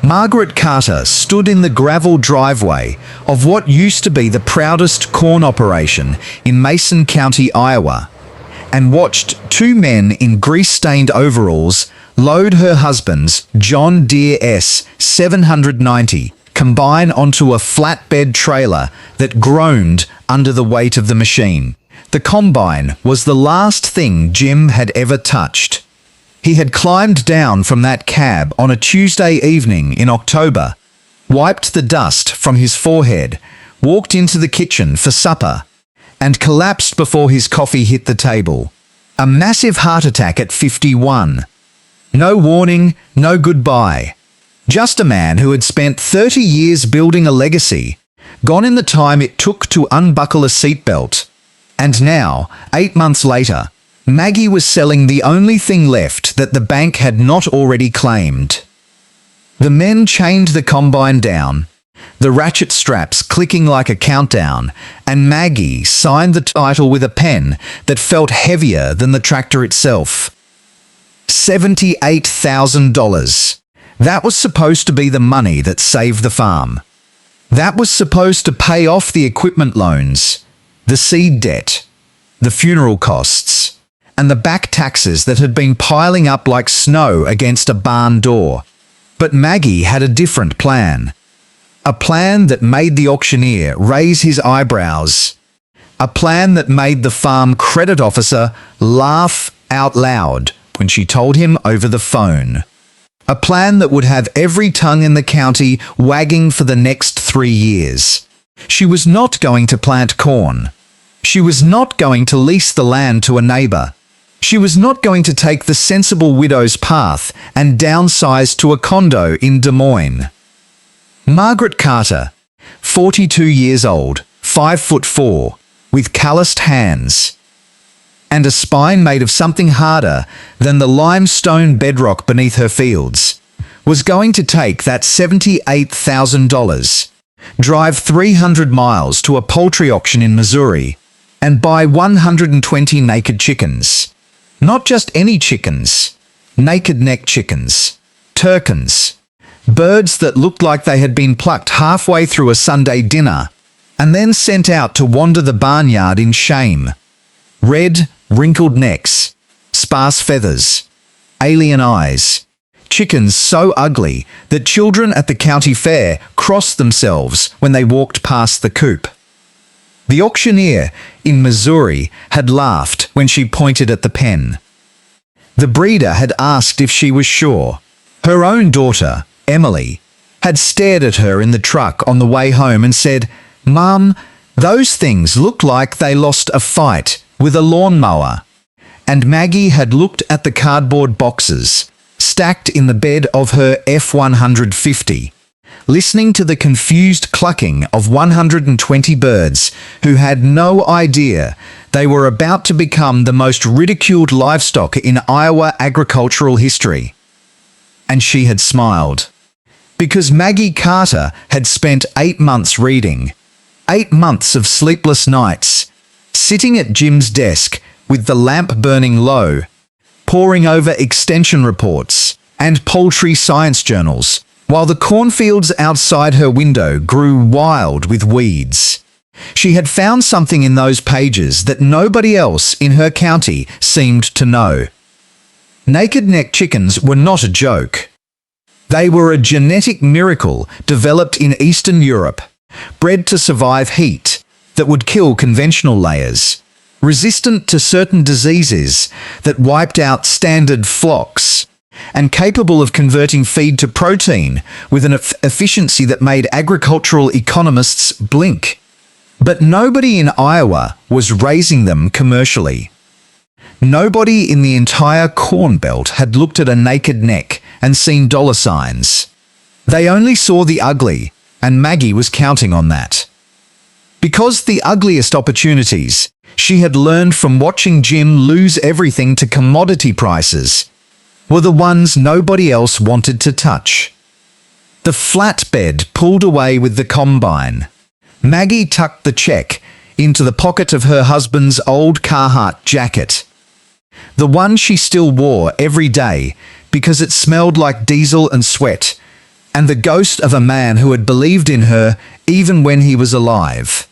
Margaret Carter stood in the gravel driveway of what used to be the proudest corn operation in Mason County, Iowa, and watched two men in grease-stained overalls load her husband's John Deere S 790 combine onto a flatbed trailer that groaned under the weight of the machine. The combine was the last thing Jim had ever touched. He had climbed down from that cab on a Tuesday evening in October, wiped the dust from his forehead, walked into the kitchen for supper, and collapsed before his coffee hit the table. A massive heart attack at 51. No warning, no goodbye. Just a man who had spent 30 years building a legacy, gone in the time it took to unbuckle a seatbelt. And now, 8 months later, Maggie was selling the only thing left that the bank had not already claimed. The men chained the combine down, the ratchet straps clicking like a countdown, and Maggie signed the title with a pen that felt heavier than the tractor itself. $78,000. That was supposed to be the money that saved the farm. That was supposed to pay off the equipment loans, the seed debt, the funeral costs, and the back taxes that had been piling up like snow against a barn door. But Maggie had a different plan. A plan that made the auctioneer raise his eyebrows. A plan that made the farm credit officer laugh out loud when she told him over the phone. A plan that would have every tongue in the county wagging for the next 3 years. She was not going to plant corn. She was not going to lease the land to a neighbor. She was not going to take the sensible widow's path and downsize to a condo in Des Moines. Margaret Carter, 42 years old, 5'4", with calloused hands, and a spine made of something harder than the limestone bedrock beneath her fields, was going to take that $78,000, drive 300 miles to a poultry auction in Missouri, and buy 120 naked chickens. Not just any chickens, naked neck chickens, turkeys, birds that looked like they had been plucked halfway through a Sunday dinner and then sent out to wander the barnyard in shame. Red, wrinkled necks, sparse feathers, alien eyes. Chickens so ugly that children at the county fair crossed themselves when they walked past the coop. The auctioneer in Missouri had laughed when she pointed at the pen. The breeder had asked if she was sure. Her own daughter, Emily, had stared at her in the truck on the way home and said, "Mum, those things look like they lost a fight with a lawnmower." And Maggie had looked at the cardboard boxes stacked in the bed of her F-150, listening to the confused clucking of 120 birds who had no idea they were about to become the most ridiculed livestock in Iowa agricultural history. And she had smiled. Because Maggie Carter had spent 8 months reading, 8 months of sleepless nights, sitting at Jim's desk with the lamp burning low, poring over extension reports and poultry science journals, while the cornfields outside her window grew wild with weeds. She had found something in those pages that nobody else in her county seemed to know. Naked neck chickens were not a joke. They were a genetic miracle developed in Eastern Europe, bred to survive heat that would kill conventional layers, resistant to certain diseases that wiped out standard flocks, and capable of converting feed to protein with an efficiency that made agricultural economists blink. But nobody in Iowa was raising them commercially. Nobody in the entire Corn Belt had looked at a naked neck and seen dollar signs. They only saw the ugly, and Maggie was counting on that. Because the ugliest opportunities, she had learned from watching Jim lose everything to commodity prices, were the ones nobody else wanted to touch. The flatbed pulled away with the combine. Maggie tucked the check into the pocket of her husband's old Carhartt jacket, the one she still wore every day because it smelled like diesel and sweat, and the ghost of a man who had believed in her even when he was alive.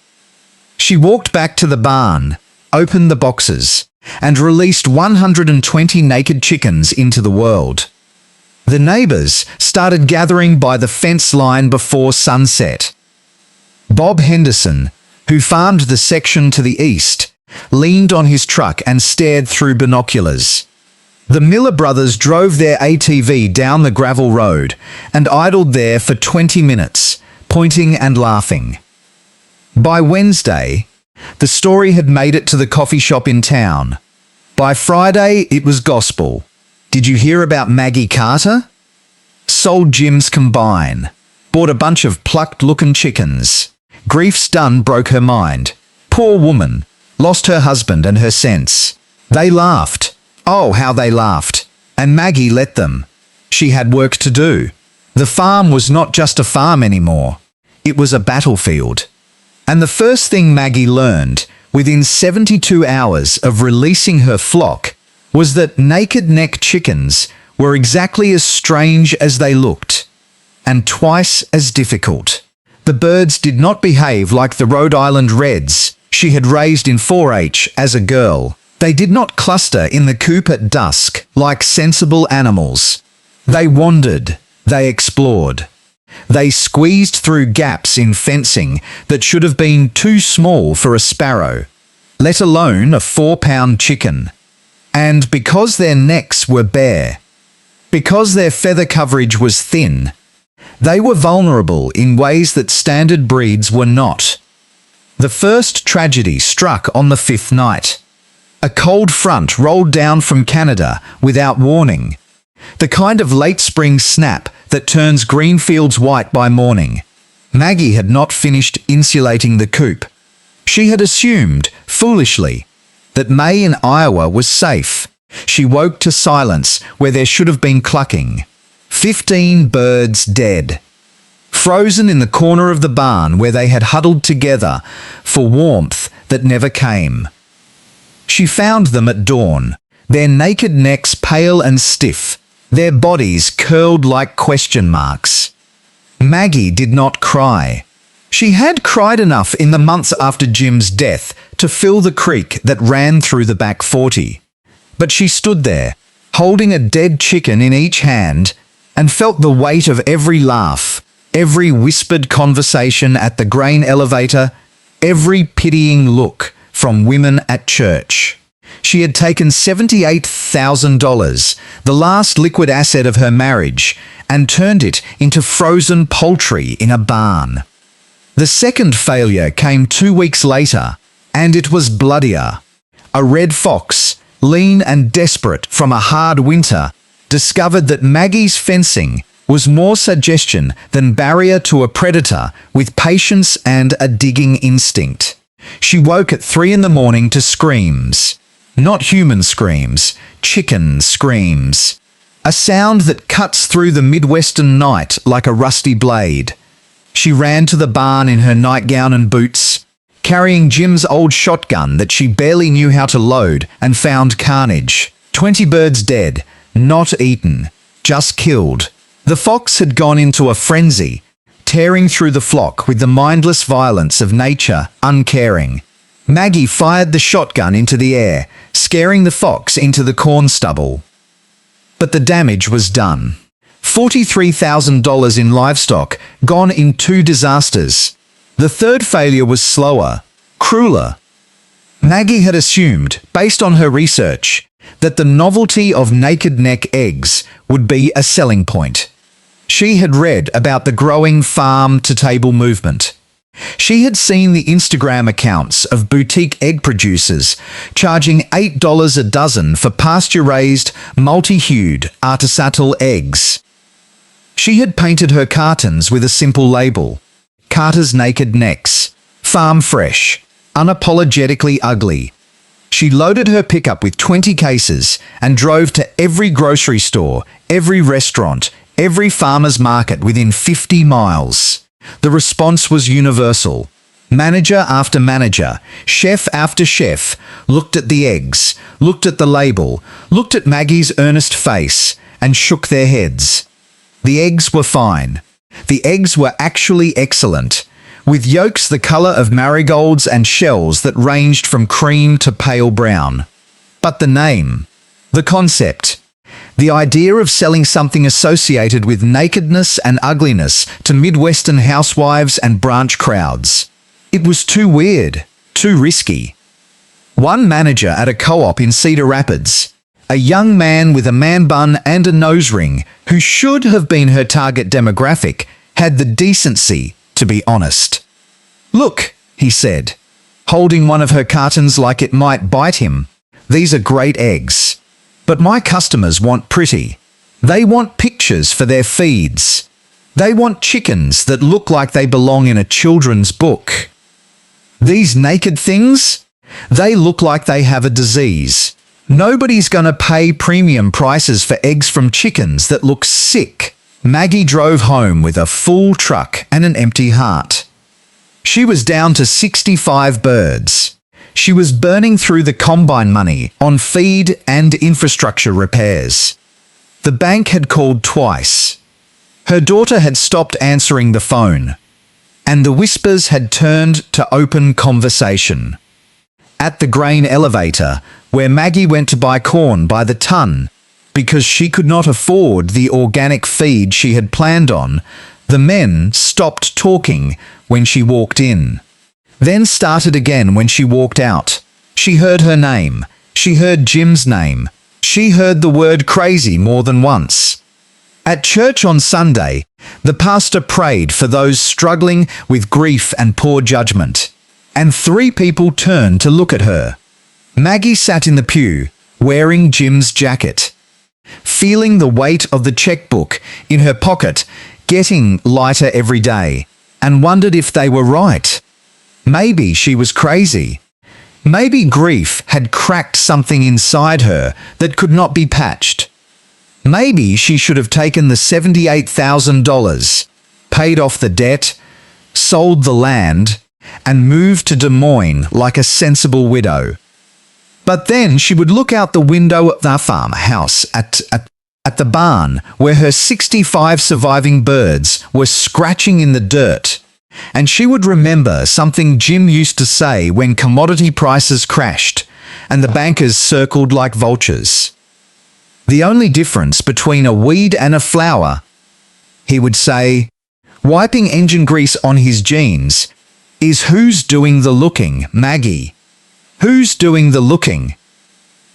She walked back to the barn, opened the boxes, and released 120 naked chickens into the world. The neighbours started gathering by the fence line before sunset. Bob Henderson, who farmed the section to the east, leaned on his truck and stared through binoculars. The Miller brothers drove their ATV down the gravel road and idled there for 20 minutes, pointing and laughing. By Wednesday, the story had made it to the coffee shop in town. By Friday, it was gospel. Did you hear about Maggie Carter? Sold Jim's combine. Bought a bunch of plucked-looking chickens. Grief's done broke her mind. Poor woman. Lost her husband and her sense. They laughed. Oh, how they laughed. And Maggie let them. She had work to do. The farm was not just a farm anymore. It was a battlefield. And the first thing Maggie learned, within 72 hours of releasing her flock, was that naked neck chickens were exactly as strange as they looked, and twice as difficult. The birds did not behave like the Rhode Island Reds she had raised in 4-H as a girl. They did not cluster in the coop at dusk like sensible animals. They wandered, they explored. They squeezed through gaps in fencing that should have been too small for a sparrow, let alone a 4-pound chicken. And because their necks were bare, because their feather coverage was thin, they were vulnerable in ways that standard breeds were not. The first tragedy struck on the 5th night. A cold front rolled down from Canada without warning. The kind of late spring snap that turns green fields white by morning. Maggie had not finished insulating the coop. She had assumed, foolishly, that May in Iowa was safe. She woke to silence where there should have been clucking. 15 birds dead. Frozen in the corner of the barn where they had huddled together for warmth that never came. She found them at dawn, their naked necks pale and stiff, their bodies curled like question marks. Maggie did not cry. She had cried enough in the months after Jim's death to fill the creek that ran through the back 40. But she stood there, holding a dead chicken in each hand, and felt the weight of every laugh, every whispered conversation at the grain elevator, every pitying look from women at church. She had taken $78,000, the last liquid asset of her marriage, and turned it into frozen poultry in a barn. The second failure came 2 weeks later, and it was bloodier. A red fox, lean and desperate from a hard winter, discovered that Maggie's fencing was more suggestion than barrier to a predator with patience and a digging instinct. She woke at 3 a.m. to screams. Not human screams, chicken screams. A sound that cuts through the Midwestern night like a rusty blade. She ran to the barn in her nightgown and boots, carrying Jim's old shotgun that she barely knew how to load, and found carnage. 20 birds dead, not eaten, just killed. The fox had gone into a frenzy, tearing through the flock with the mindless violence of nature, uncaring. Maggie fired the shotgun into the air, scaring the fox into the corn stubble. But the damage was done. $43,000 in livestock, gone in 2 disasters. The third failure was slower, crueler. Maggie had assumed, based on her research, that the novelty of naked neck eggs would be a selling point. She had read about the growing farm-to-table movement. She had seen the Instagram accounts of boutique egg producers charging $8 a dozen for pasture-raised, multi-hued, artisanal eggs. She had painted her cartons with a simple label: Carter's Naked Necks, farm fresh, unapologetically ugly. She loaded her pickup with 20 cases and drove to every grocery store, every restaurant, every farmer's market within 50 miles. The response was universal. Manager after manager, chef after chef, looked at the eggs, looked at the label, looked at Maggie's earnest face, and shook their heads. The eggs were fine. The eggs were actually excellent, with yolks the color of marigolds and shells that ranged from cream to pale brown. But the name, the concept, the idea of selling something associated with nakedness and ugliness to Midwestern housewives and branch crowds. It was too weird, too risky. One manager at a co-op in Cedar Rapids, a young man with a man bun and a nose ring who should have been her target demographic, had the decency to be honest. "Look," he said, holding one of her cartons like it might bite him, "these are great eggs. But my customers want pretty. They want pictures for their feeds. They want chickens that look like they belong in a children's book. These naked things? They look like they have a disease. Nobody's gonna pay premium prices for eggs from chickens that look sick." Maggie drove home with a full truck and an empty heart. She was down to 65 birds. She was burning through the combine money on feed and infrastructure repairs. The bank had called twice. Her daughter had stopped answering the phone, and the whispers had turned to open conversation. At the grain elevator, where Maggie went to buy corn by the ton, because she could not afford the organic feed she had planned on, the men stopped talking when she walked in. Then started again when she walked out. She heard her name. She heard Jim's name. She heard the word crazy more than once. At church on Sunday, the pastor prayed for those struggling with grief and poor judgment, and 3 people turned to look at her. Maggie sat in the pew, wearing Jim's jacket, feeling the weight of the checkbook in her pocket getting lighter every day, and wondered if they were right. Maybe she was crazy. Maybe grief had cracked something inside her that could not be patched. Maybe she should have taken the $78,000, paid off the debt, sold the land, and moved to Des Moines like a sensible widow. But then she would look out the window at the farmhouse at the barn where her 65 surviving birds were scratching in the dirt, and she would remember something Jim used to say when commodity prices crashed and the bankers circled like vultures. "The only difference between a weed and a flower," he would say, wiping engine grease on his jeans, "is who's doing the looking, Maggie. Who's doing the looking?"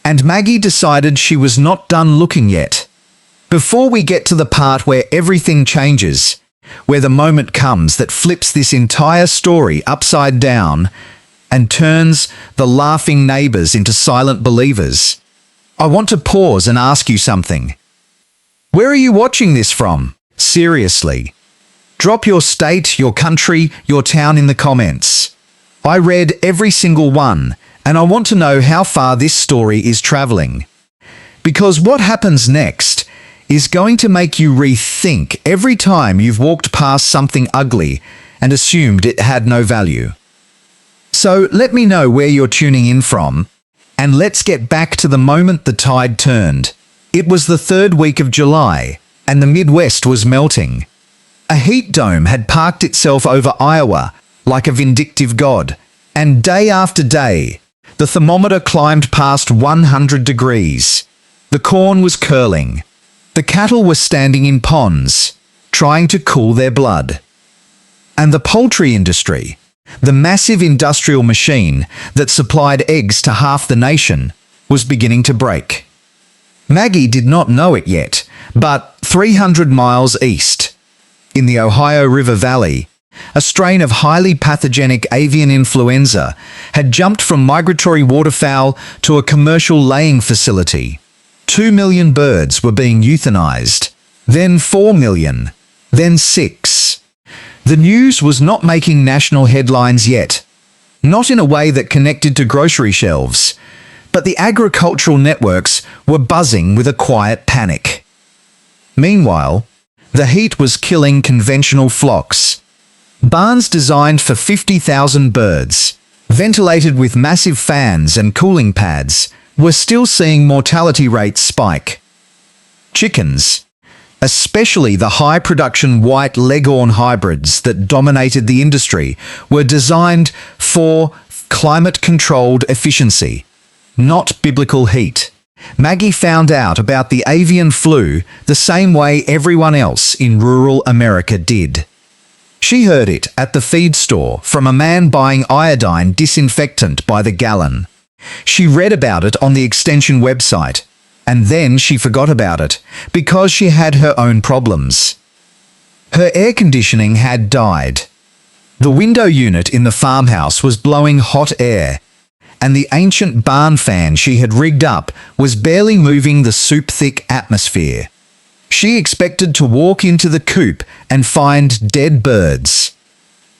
And Maggie decided she was not done looking yet. Before we get to the part where everything changes, where the moment comes that flips this entire story upside down and turns the laughing neighbors into silent believers, I want to pause and ask you something. Where are you watching this from? Seriously. Drop your state, your country, your town in the comments. I read every single one, and I want to know how far this story is traveling. Because what happens next is going to make you rethink every time you've walked past something ugly and assumed it had no value. So let me know where you're tuning in from, and let's get back to the moment the tide turned. It was the 3rd week of July, and the Midwest was melting. A heat dome had parked itself over Iowa like a vindictive god, and day after day, the thermometer climbed past 100 degrees. The corn was curling. The cattle were standing in ponds, trying to cool their blood. And the poultry industry, the massive industrial machine that supplied eggs to half the nation, was beginning to break. Maggie did not know it yet, but 300 miles east, in the Ohio River Valley, a strain of highly pathogenic avian influenza had jumped from migratory waterfowl to a commercial laying facility. 2 million birds were being euthanized, then 4 million, then 6. The news was not making national headlines yet, not in a way that connected to grocery shelves, but the agricultural networks were buzzing with a quiet panic. Meanwhile, the heat was killing conventional flocks. Barns designed for 50,000 birds, ventilated with massive fans and cooling pads, were still seeing mortality rates spike. Chickens, especially the high-production white Leghorn hybrids that dominated the industry, were designed for climate-controlled efficiency, not biblical heat. Maggie found out about the avian flu the same way everyone else in rural America did. She heard it at the feed store from a man buying iodine disinfectant by the gallon. She read about it on the extension website, and then she forgot about it because she had her own problems. Her air conditioning had died. The window unit in the farmhouse was blowing hot air, and the ancient barn fan she had rigged up was barely moving the soup-thick atmosphere. She expected to walk into the coop and find dead birds.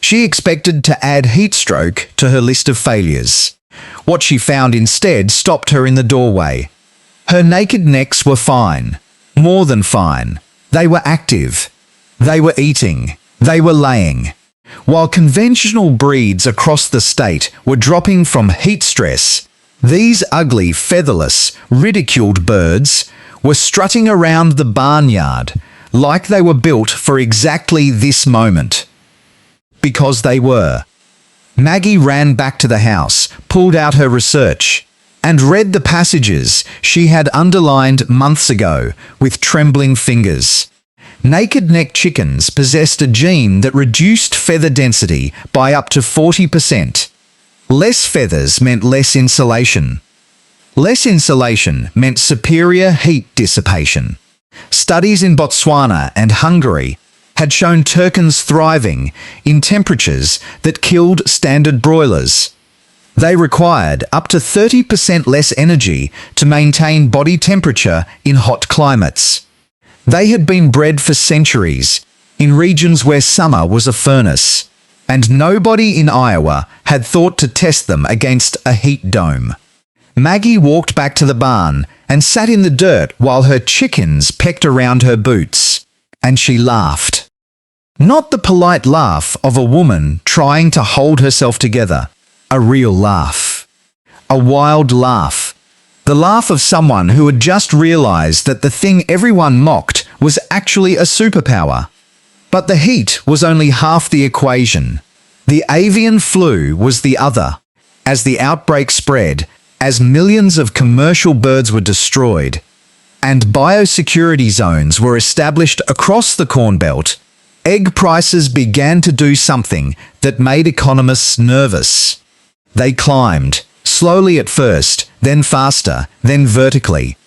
She expected to add heat stroke to her list of failures. What she found instead stopped her in the doorway. Her naked necks were fine. More than fine. They were active. They were eating. They were laying. While conventional breeds across the state were dropping from heat stress, these ugly, featherless, ridiculed birds were strutting around the barnyard like they were built for exactly this moment. Because they were. Maggie ran back to the house, pulled out her research, and read the passages she had underlined months ago with trembling fingers. Naked-neck chickens possessed a gene that reduced feather density by up to 40%. Less feathers meant less insulation. Less insulation meant superior heat dissipation. Studies in Botswana and Hungary had shown turkeys thriving in temperatures that killed standard broilers. They required up to 30% less energy to maintain body temperature in hot climates. They had been bred for centuries in regions where summer was a furnace, and nobody in Iowa had thought to test them against a heat dome. Maggie walked back to the barn and sat in the dirt while her chickens pecked around her boots, and she laughed. Not the polite laugh of a woman trying to hold herself together. A real laugh. A wild laugh. The laugh of someone who had just realized that the thing everyone mocked was actually a superpower. But the heat was only half the equation. The avian flu was the other. As the outbreak spread, as millions of commercial birds were destroyed, and biosecurity zones were established across the Corn Belt, egg prices began to do something that made economists nervous. They climbed, slowly at first, then faster, then vertically.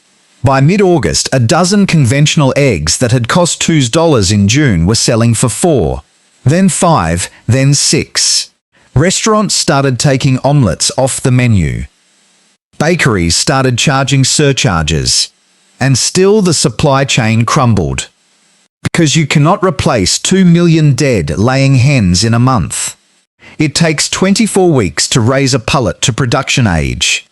By mid-August, a dozen conventional eggs that had cost $2 in June were selling for $4, then $5, then $6. Restaurants started taking omelettes off the menu. Bakeries started charging surcharges. And still the supply chain crumbled. Because you cannot replace 2 million dead laying hens in a month. It takes 24 weeks to raise a pullet to production age.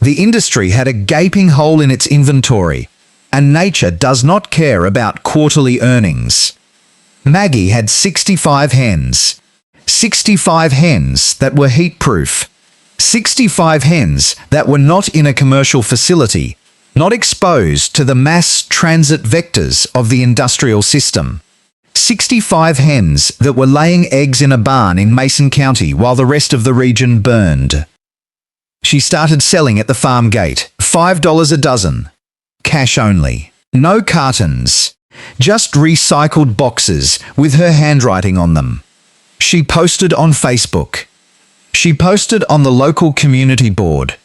The industry had a gaping hole in its inventory, and nature does not care about quarterly earnings. Maggie had 65 hens. 65 hens that were heat-proof. 65 hens that were not in a commercial facility, not exposed to the mass transit vectors of the industrial system. 65 hens that were laying eggs in a barn in Mason County while the rest of the region burned. She started selling at the farm gate, $5 a dozen. Cash only. No cartons. Just recycled boxes with her handwriting on them. She posted on Facebook. She posted on the local community board.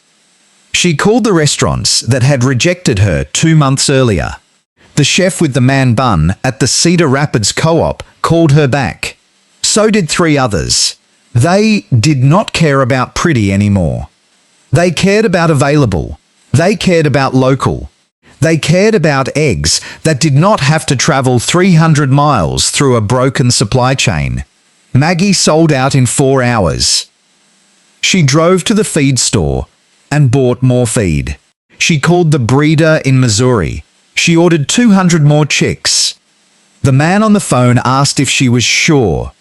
She called the restaurants that had rejected her 2 months earlier. The chef with the man bun at the Cedar Rapids Co-op called her back. So did 3 others. They did not care about pretty anymore. They cared about available. They cared about local. They cared about eggs that did not have to travel 300 miles through a broken supply chain. Maggie sold out in 4 hours. She drove to the feed store and bought more feed. She called the breeder in Missouri. She ordered 200 more chicks. The man on the phone asked if she was sure.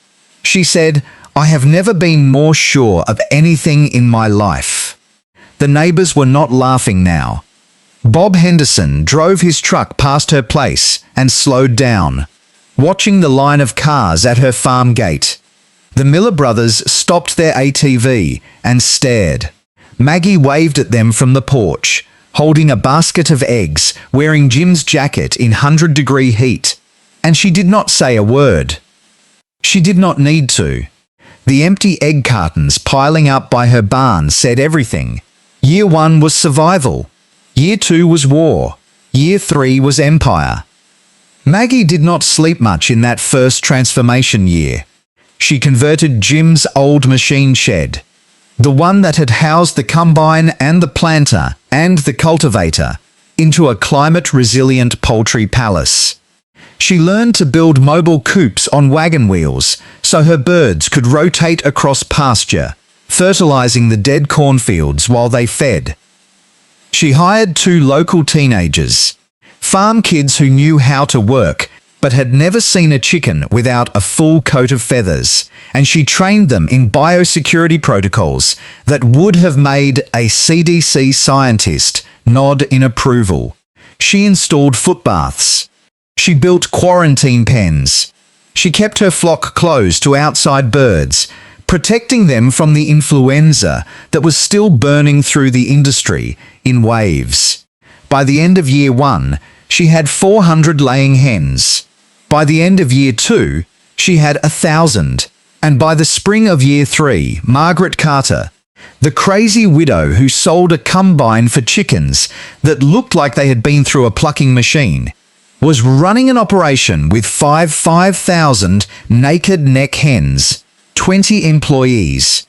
She said, "I have never been more sure of anything in my life." The neighbors were not laughing now. Bob Henderson drove his truck past her place and slowed down, watching the line of cars at her farm gate. The Miller brothers stopped their ATV and stared. Maggie waved at them from the porch, holding a basket of eggs, wearing Jim's jacket in 100-degree heat, and she did not say a word. She did not need to. The empty egg cartons piling up by her barn said everything. Year 1 was survival. Year 2 was war. Year 3 was empire. Maggie did not sleep much in that first transformation year. She converted Jim's old machine shed, the one that had housed the combine and the planter and the cultivator, into a climate-resilient poultry palace. She learned to build mobile coops on wagon wheels so her birds could rotate across pasture, fertilizing the dead cornfields while they fed. She hired 2 local teenagers, farm kids who knew how to work but had never seen a chicken without a full coat of feathers, and she trained them in biosecurity protocols that would have made a CDC scientist nod in approval. She installed footbaths. She built quarantine pens. She kept her flock closed to outside birds, protecting them from the influenza that was still burning through the industry in waves. By the end of year 1, she had 400 laying hens. By the end of year 2, she had 1,000. And by the spring of year 3, Margaret Carter, the crazy widow who sold a combine for chickens that looked like they had been through a plucking machine, was running an operation with 5,000 naked neck hens, 20 employees,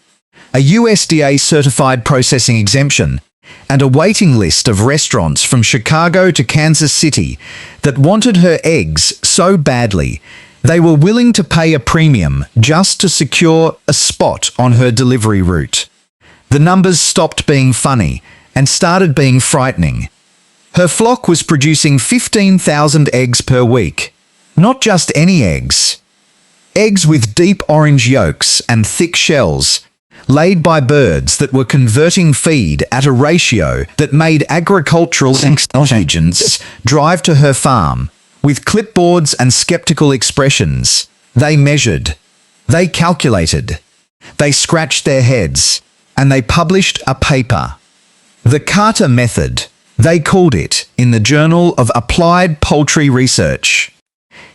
a USDA-certified processing exemption, and a waiting list of restaurants from Chicago to Kansas City that wanted her eggs so badly they were willing to pay a premium just to secure a spot on her delivery route. The numbers stopped being funny and started being frightening. Her flock was producing 15,000 eggs per week. Not just any eggs. Eggs with deep orange yolks and thick shells, laid by birds that were converting feed at a ratio that made agricultural agents drive to her farm. With clipboards and skeptical expressions, they measured, they calculated, they scratched their heads, and they published a paper. The Carter Method, they called it, in the Journal of Applied Poultry Research.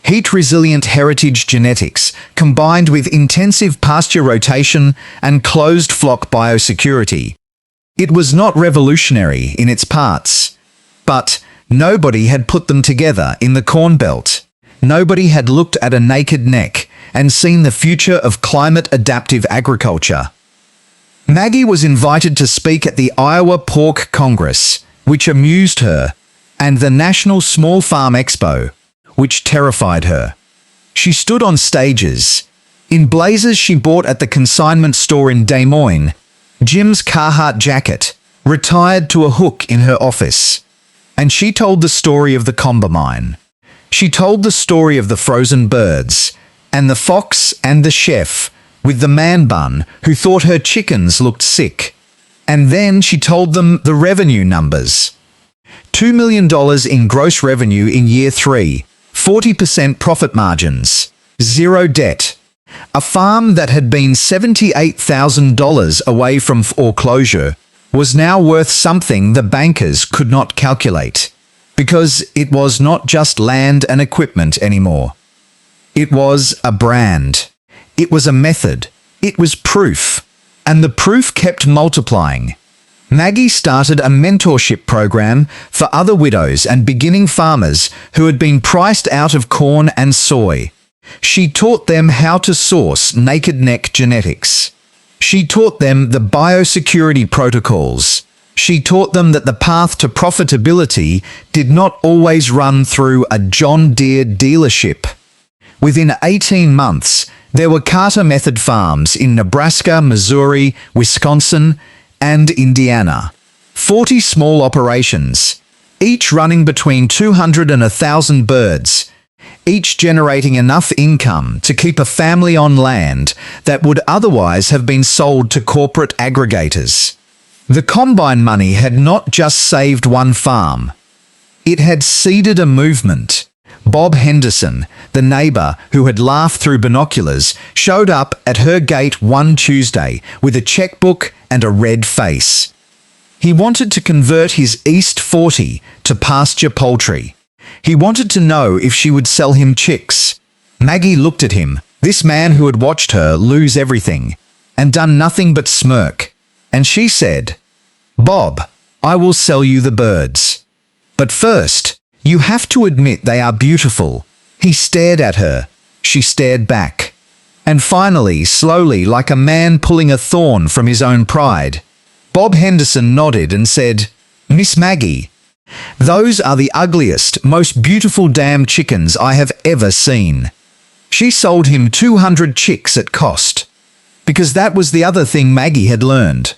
Heat-resilient heritage genetics combined with intensive pasture rotation and closed flock biosecurity. It was not revolutionary in its parts, but nobody had put them together in the Corn Belt. Nobody had looked at a naked neck and seen the future of climate-adaptive agriculture. Maggie was invited to speak at the Iowa Pork Congress, which amused her, and the National Small Farm Expo, which terrified her. She stood on stages, in blazers she bought at the consignment store in Des Moines, Jim's Carhartt jacket, retired to a hook in her office. And she told the story of the combine. She told the story of the frozen birds, and the fox and the chef, with the man bun who thought her chickens looked sick. And then she told them the revenue numbers. $2 million in gross revenue in year 3, 40% profit margins, 0 debt. A farm that had been $78,000 away from foreclosure was now worth something the bankers could not calculate, because it was not just land and equipment anymore. It was a brand. It was a method. It was proof. And the proof kept multiplying. Maggie started a mentorship program for other widows and beginning farmers who had been priced out of corn and soy. She taught them how to source naked neck genetics. She taught them the biosecurity protocols. She taught them that the path to profitability did not always run through a John Deere dealership. Within 18 months, there were Carter Method farms in Nebraska, Missouri, Wisconsin, and Indiana. 40 small operations, each running between 200 and 1,000 birds, each generating enough income to keep a family on land that would otherwise have been sold to corporate aggregators. The combine money had not just saved one farm. It had seeded a movement. Bob Henderson, the neighbour who had laughed through binoculars, showed up at her gate one Tuesday with a checkbook and a red face. He wanted to convert his East 40 to pasture poultry. He wanted to know if she would sell him chicks. Maggie looked at him, this man who had watched her lose everything, and done nothing but smirk. And she said, "Bob, I will sell you the birds. But first, you have to admit they are beautiful." He stared at her. She stared back. And finally, slowly, like a man pulling a thorn from his own pride, Bob Henderson nodded and said, "Miss Maggie, those are the ugliest, most beautiful damn chickens I have ever seen." She sold him 200 chicks at cost. Because that was the other thing Maggie had learned.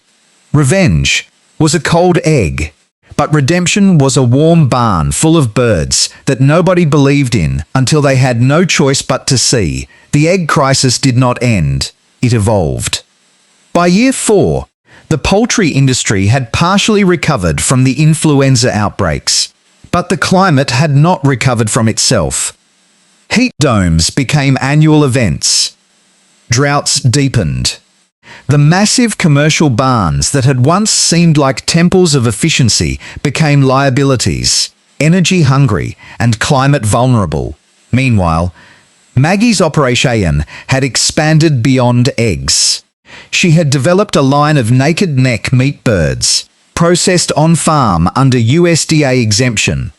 Revenge was a cold egg, but redemption was a warm barn full of birds that nobody believed in until they had no choice but to see. The egg crisis did not end, it evolved. By year 4, the poultry industry had partially recovered from the influenza outbreaks, but the climate had not recovered from itself. Heat domes became annual events. Droughts deepened. The massive commercial barns that had once seemed like temples of efficiency became liabilities, energy hungry and climate vulnerable. Meanwhile, Maggie's operation had expanded beyond eggs. She had developed a line of naked neck meat birds, processed on farm under USDA exemption,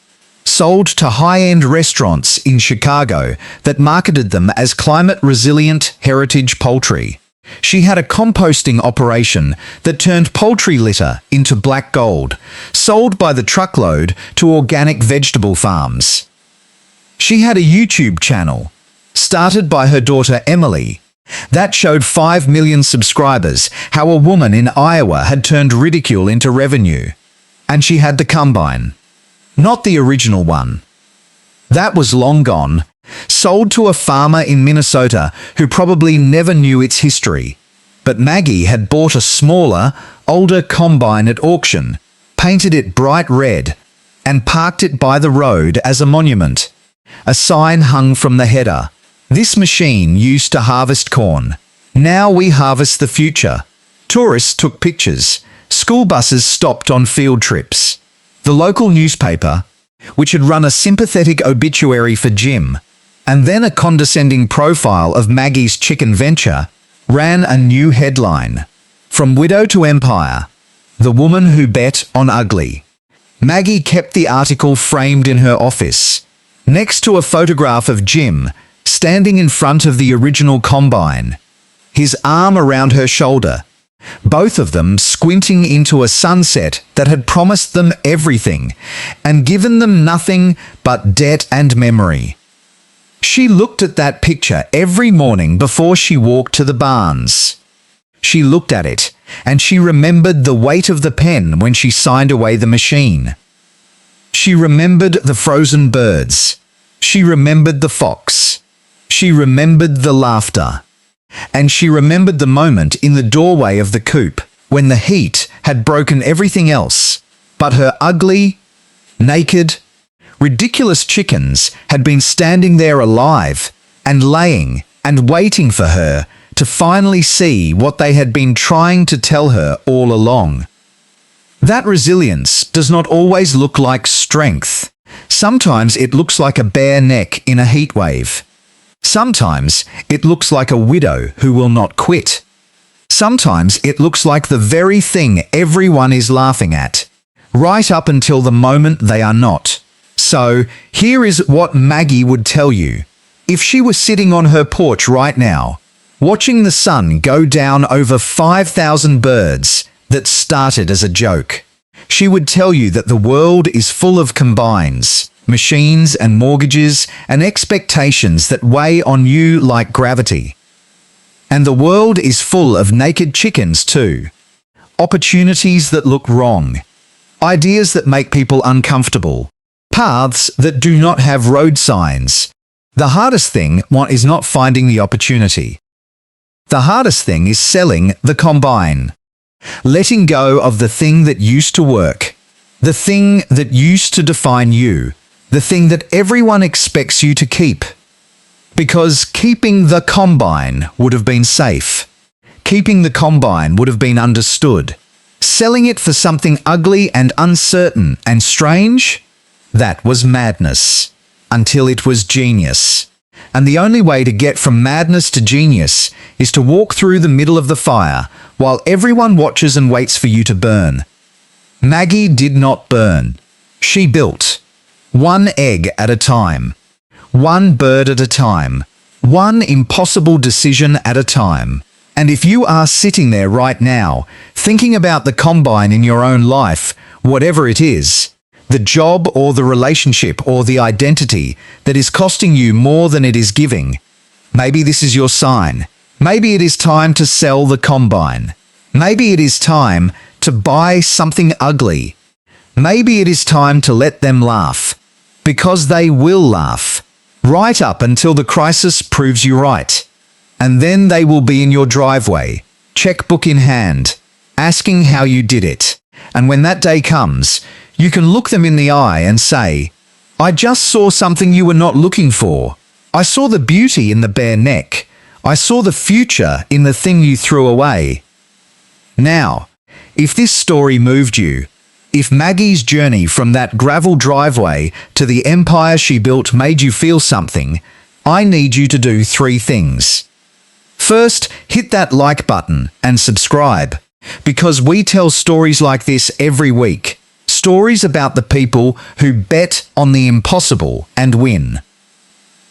sold to high-end restaurants in Chicago that marketed them as climate-resilient heritage poultry. She had a composting operation that turned poultry litter into black gold, sold by the truckload to organic vegetable farms. She had a YouTube channel, started by her daughter Emily, that showed 5 million subscribers how a woman in Iowa had turned ridicule into revenue. And she had the combine. Not the original one. That was long gone, sold to a farmer in Minnesota who probably never knew its history. But Maggie had bought a smaller, older combine at auction, painted it bright red, and parked it by the road as a monument. A sign hung from the header. "This machine used to harvest corn. Now we harvest the future." Tourists took pictures. School buses stopped on field trips. The local newspaper, which had run a sympathetic obituary for Jim, and then a condescending profile of Maggie's chicken venture, ran a new headline. "From widow to empire, the woman who bet on ugly." Maggie kept the article framed in her office, next to a photograph of Jim, standing in front of the original combine, his arm around her shoulder, both of them squinting into a sunset that had promised them everything and given them nothing but debt and memory. She looked at that picture every morning before she walked to the barns. She looked at it, and she remembered the weight of the pen when she signed away the machine. She remembered the frozen birds. She remembered the fox. She remembered the laughter. And she remembered the moment in the doorway of the coop when the heat had broken everything else, but her ugly, naked, ridiculous chickens had been standing there alive and laying and waiting for her to finally see what they had been trying to tell her all along. That resilience does not always look like strength. Sometimes it looks like a bare neck in a heat wave. Sometimes it looks like a widow who will not quit. Sometimes it looks like the very thing everyone is laughing at, right up until the moment they are not. So, here is what Maggie would tell you. If she were sitting on her porch right now, watching the sun go down over 5,000 birds that started as a joke, she would tell you that the world is full of combines, machines and mortgages and expectations that weigh on you like gravity. And the world is full of naked chickens too. Opportunities that look wrong. Ideas that make people uncomfortable. Paths that do not have road signs. The hardest thing is not finding the opportunity. The hardest thing is selling the combine. Letting go of the thing that used to work. The thing that used to define you. The thing that everyone expects you to keep. Because keeping the combine would have been safe. Keeping the combine would have been understood. Selling it for something ugly and uncertain and strange? That was madness. Until it was genius. And the only way to get from madness to genius is to walk through the middle of the fire while everyone watches and waits for you to burn. Maggie did not burn. She built. One egg at a time. One bird at a time. One impossible decision at a time. And if you are sitting there right now, thinking about the combine in your own life, whatever it is, the job or the relationship or the identity that is costing you more than it is giving, maybe this is your sign. Maybe it is time to sell the combine. Maybe it is time to buy something ugly. Maybe it is time to let them laugh. Because they will laugh. Right up until the crisis proves you right. And then they will be in your driveway, checkbook in hand, asking how you did it. And when that day comes, you can look them in the eye and say, I just saw something you were not looking for. I saw the beauty in the bare neck. I saw the future in the thing you threw away. Now, if this story moved you, if Maggie's journey from that gravel driveway to the empire she built made you feel something, I need you to do 3 things. First, hit that like button and subscribe, because we tell stories like this every week. Stories about the people who bet on the impossible and win.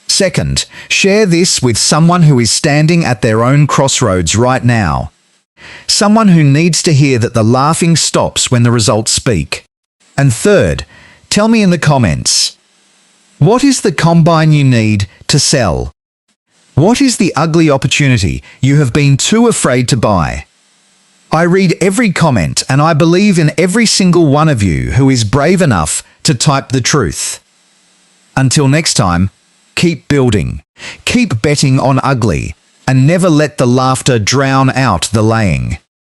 Second, share this with someone who is standing at their own crossroads right now. Someone who needs to hear that the laughing stops when the results speak. And third, tell me in the comments, what is the combine you need to sell? What is the ugly opportunity you have been too afraid to buy? I read every comment and I believe in every single one of you who is brave enough to type the truth. Until next time, keep building, keep betting on ugly, and never let the laughter drown out the laying.